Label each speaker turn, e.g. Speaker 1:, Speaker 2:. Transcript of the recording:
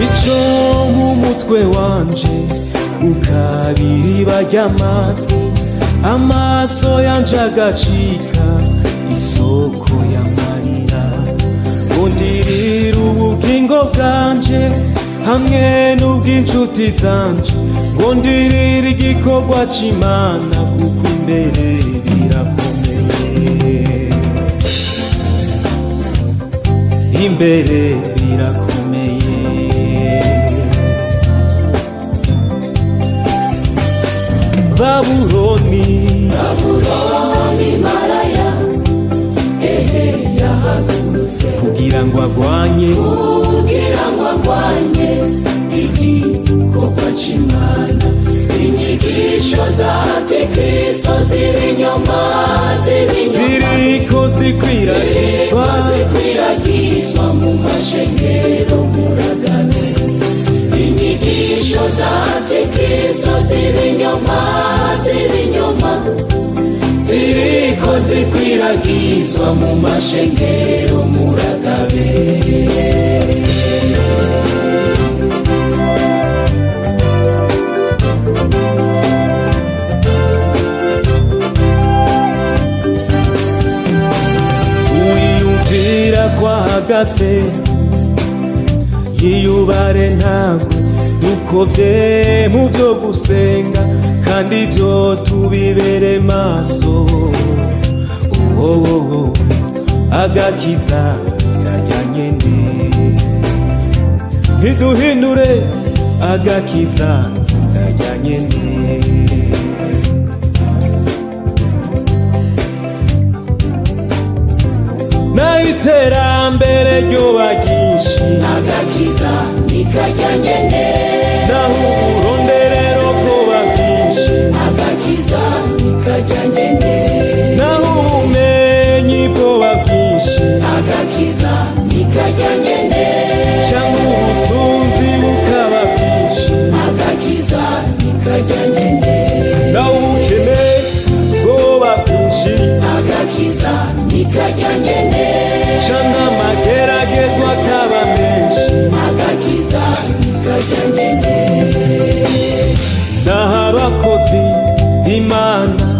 Speaker 1: Ico mumutwe wanje ukabiriba ry'amazi, amaso yanje agacika isoko y'amarira. Ndirira ubugingo bwanje hamwe n'ubw'inshuti zanje, ndirira igikorwa c'Imana kuko imbere birakomeye, imbere birakomeye. Babuloni,
Speaker 2: Babuloni maraya, ehe yahagurutse
Speaker 1: kugira ngo agwanye
Speaker 2: igikorwa c'Imana. Inyigisho za Antikristo z'ibinyoma
Speaker 1: ziriko zikwiragizwa
Speaker 2: mu mashengero muragane. Inyigisho za Antikristo z'ibinyoma ziriko zikwiragizwa mu mashengero muragabe.
Speaker 1: Uwiyumvira kwahagaze yiyubare ntawe, dukovye mu vyo gusenga kandi ivyo tubibere maso. Agakiza kajyanye ne, ntiduhindure agakiza kajyanye ne. Naho iterambere ryoba ryinshi,
Speaker 2: agakiza ntikajyanye ne.
Speaker 1: naho uburonderero bwoba bwinshi,
Speaker 2: agakiza ntikajyanye ne.
Speaker 1: naho ubumenyi bwoba bwinshi,
Speaker 2: agakiza ntikajyanye ne.
Speaker 1: canke ubutunzi bukaba bwinshi,
Speaker 2: agakiza ntikajyanye ne.
Speaker 1: naho ubukene bwoba bwinshi,
Speaker 2: agakiza ntikajyanye ne.
Speaker 1: canke amageragezwa akaba menshi,
Speaker 2: agakiza ntikajyanye ne.